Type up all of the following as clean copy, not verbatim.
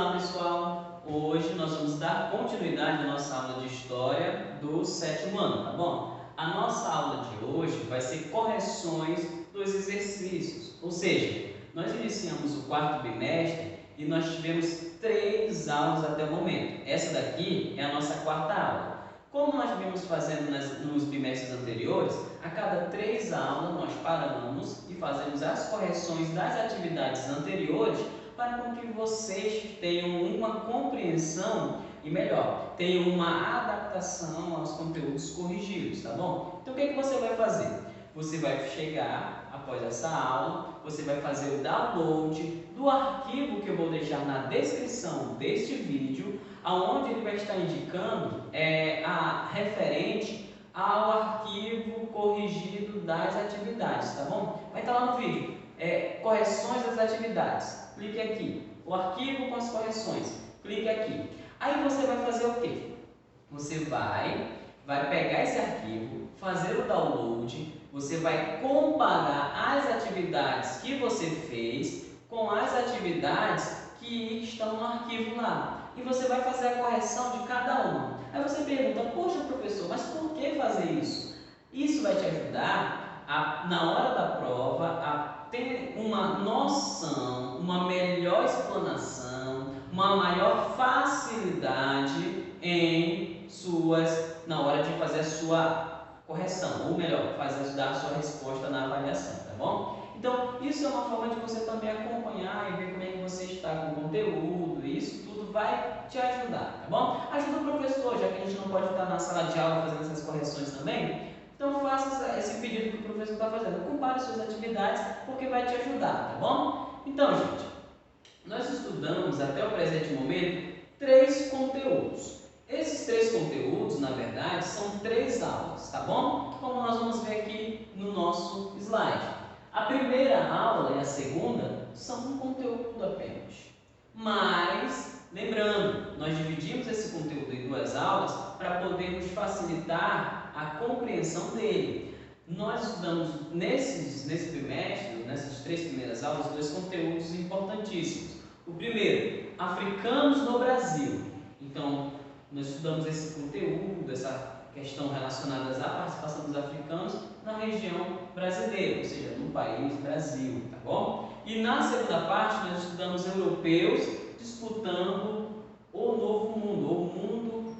Olá pessoal, hoje nós vamos dar continuidade à nossa aula de História do sétimo ano, tá bom? A nossa aula de hoje vai ser correções dos exercícios, ou seja, nós iniciamos o quarto bimestre e nós tivemos 3 aulas até o momento. Essa daqui é a nossa quarta aula. Como nós vimos fazendo nos bimestres anteriores, a cada 3 aulas nós paramos e fazemos as correções das atividades anteriores para que vocês tenham uma compreensão e melhor, tenham uma adaptação aos conteúdos corrigidos, tá bom? Então o que é que você vai fazer? Você vai chegar após essa aula, você vai fazer o download do arquivo que eu vou deixar na descrição deste vídeo, aonde ele vai estar indicando a referente ao arquivo corrigido das atividades, tá bom? Vai estar lá no vídeo, correções das atividades. Clique aqui, o arquivo com as correções, clique aqui. Aí você vai fazer o quê? Você vai pegar esse arquivo, fazer o download, você vai comparar as atividades que você fez com as atividades que estão no arquivo lá. E você vai fazer a correção de cada uma. Aí você pergunta, poxa professor, mas por que fazer isso? Isso vai te ajudar na hora da prova a ter uma noção, uma melhor explanação, uma maior facilidade na hora de fazer a sua correção, ou melhor, dar a sua resposta na avaliação, tá bom? Então, isso é uma forma de você também acompanhar e ver como é que você está com o conteúdo, e isso tudo vai te ajudar, tá bom? Ajuda o professor, já que a gente não pode estar na sala de aula fazendo essas correções também. Então faça esse pedido que o professor está fazendo, compare suas atividades, porque vai te ajudar, tá bom? Então, gente, nós estudamos até o presente momento 3 conteúdos. Esses 3 conteúdos, na verdade, são 3 aulas, tá bom? Como nós vamos ver aqui no nosso slide. A primeira aula e a segunda são um conteúdo apenas. Mas, lembrando, nós dividimos esse conteúdo em 2 aulas para podermos facilitar a compreensão dele. Nós estudamos nesse bimestre, nessas 3 primeiras aulas, 2 conteúdos importantíssimos. O primeiro, africanos no Brasil. Então, nós estudamos esse conteúdo, essa questão relacionada à participação dos africanos na região brasileira, ou seja, no país Brasil, tá bom? E na segunda parte, nós estudamos europeus disputando o novo mundo, ou o mundo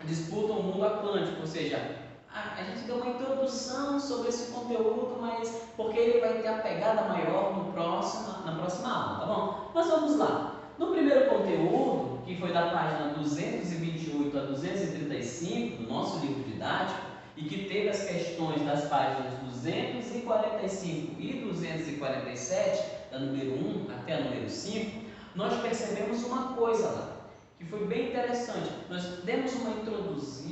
disputa o mundo atlântico, ou seja, a gente deu uma introdução sobre esse conteúdo, mas porque ele vai ter a pegada maior na próxima aula, tá bom? Mas vamos lá. No primeiro conteúdo, que foi da página 228 a 235 do nosso livro didático, e que teve as questões das páginas 245 e 247, da número 1 até a número 5, nós percebemos uma coisa lá, que foi bem interessante. Nós demos uma introdução,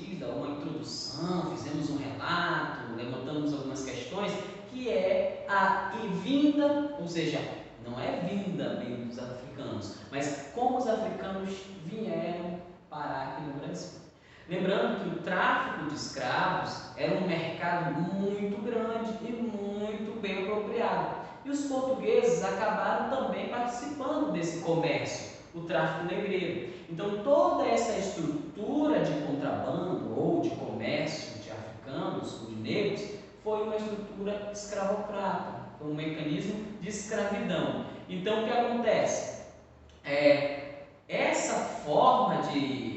fizemos um relato, levantamos algumas questões, que é a vinda, ou seja, não é vinda bem dos africanos, mas como os africanos vieram parar aqui no Brasil. Lembrando que o tráfico de escravos era um mercado muito grande e muito bem apropriado. E os portugueses acabaram também participando desse comércio, o tráfico negreiro. Então, toda essa estrutura de contrabando ou de comércio de africanos ou de negros foi uma estrutura escravocrata, foi um mecanismo de escravidão. Então, o que acontece? Essa forma de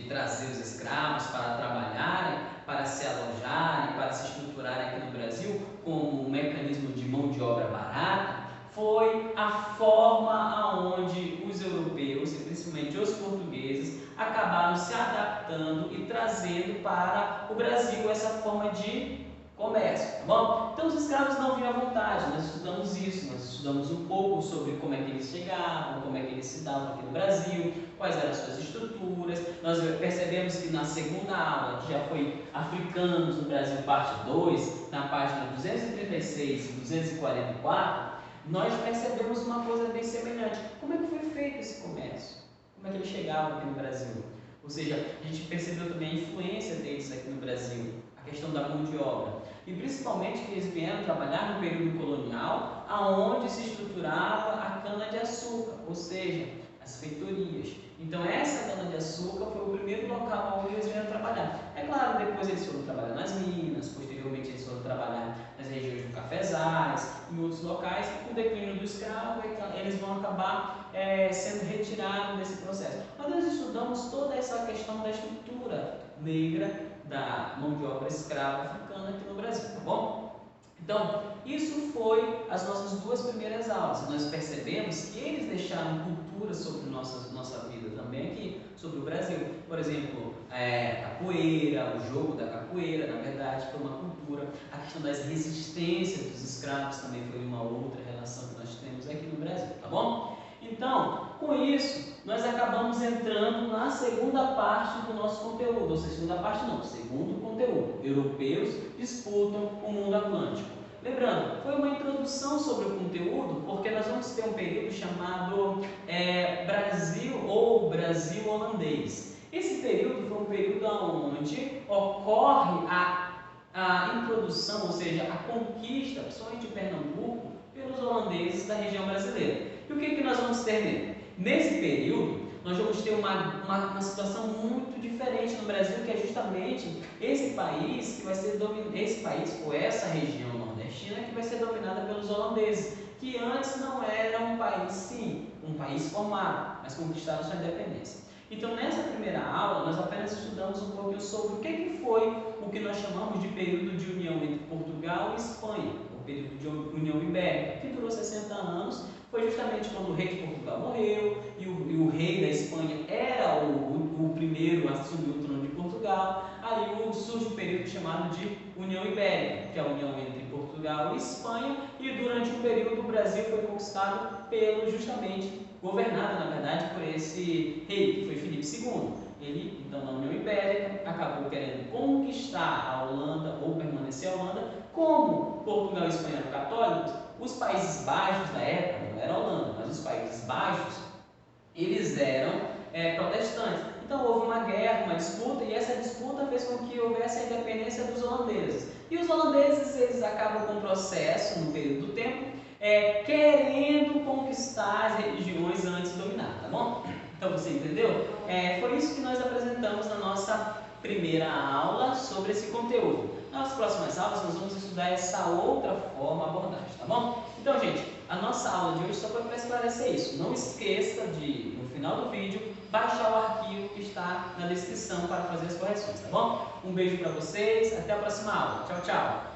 trazer os escravos para trabalharem, para se alojarem, para se estruturarem aqui no Brasil como um mecanismo de mão de obra barata, foi a forma aonde os europeus, e principalmente os portugueses, acabaram se adaptando e trazendo para o Brasil essa forma de comércio, tá bom? Então os escravos não vinham à vontade, nós estudamos isso, nós estudamos um pouco sobre como é que eles chegavam, como é que eles se davam aqui no Brasil, quais eram as suas estruturas. Nós percebemos que na segunda aula, que já foi Africanos no Brasil, parte 2, na página 236 e 244, nós percebemos uma coisa bem semelhante. Como é que foi feito esse comércio? Como é que eles chegavam aqui no Brasil? Ou seja, a gente percebeu também a influência deles aqui no Brasil, a questão da mão de obra. E principalmente que eles vieram trabalhar no período colonial, aonde se estruturava a cana-de-açúcar, ou seja, as feitorias. Então essa cana-de-açúcar foi o primeiro local onde eles vieram trabalhar. É claro, depois eles foram trabalhar nas minas, posteriormente eles foram trabalhar nas regiões do cafezais, em outros locais, e com o declínio do escravo, eles vão acabar sendo retirados desse processo. Mas nós estudamos toda essa questão da estrutura negra da mão de obra escrava africana aqui no Brasil, tá bom? Então, isso foi as nossas duas primeiras aulas. Nós percebemos que eles deixaram cultura sobre nossa vida também aqui, sobre o Brasil. Por exemplo, capoeira, o jogo da capoeira, na verdade, foi uma cultura. A questão das resistências dos escravos também foi uma outra relação que nós temos aqui no Brasil, tá bom? Então, com isso, nós acabamos entrando na segunda parte do nosso conteúdo, ou seja, segunda parte não, segundo conteúdo. Europeus disputam o mundo atlântico. Lembrando, foi uma introdução sobre o conteúdo, porque nós vamos ter um período chamado Brasil ou Brasil holandês. Esse período foi um período onde ocorre a introdução, ou seja, a conquista, principalmente de Pernambuco, pelos holandeses da região brasileira. E o que nós vamos ter nele? Nesse período, nós vamos ter uma situação muito diferente no Brasil, que é justamente esse país que vai ser esse país ou essa região nordestina que vai ser dominada pelos holandeses, que antes não era um país, sim, um país formado, mas conquistaram sua independência. Então, nessa primeira aula, nós apenas estudamos um pouquinho sobre o que foi o que nós chamamos de período de união entre Portugal e Espanha, o período de União Ibérica, que durou 60 anos. Foi justamente quando o rei de Portugal morreu e o rei da Espanha era o primeiro a assumir o trono de Portugal. Aí surge um período chamado de União Ibérica, que é a união entre Portugal e Espanha, e durante um período o Brasil foi conquistado governado, na verdade, por esse rei, que foi Filipe II. Ele, então, na União Ibérica, acabou querendo conquistar a Holanda ou permanecer a Holanda. Como Portugal e Espanha eram católicos, os Países Baixos da época, não era a Holanda, mas os Países Baixos, eles eram protestantes. Então houve uma guerra, uma disputa, e essa disputa fez com que houvesse a independência dos holandeses. E os holandeses, eles acabam com o processo, no período do tempo, querendo conquistar as regiões antes dominadas, tá bom? Então você entendeu? Foi isso que nós apresentamos na nossa primeira aula sobre esse conteúdo. Nas próximas aulas nós vamos estudar essa outra forma de abordagem, tá bom? Então, gente, a nossa aula de hoje só foi para esclarecer isso. Não esqueça de, no final do vídeo, baixar o arquivo que está na descrição para fazer as correções, tá bom? Um beijo para vocês, até a próxima aula. Tchau, tchau!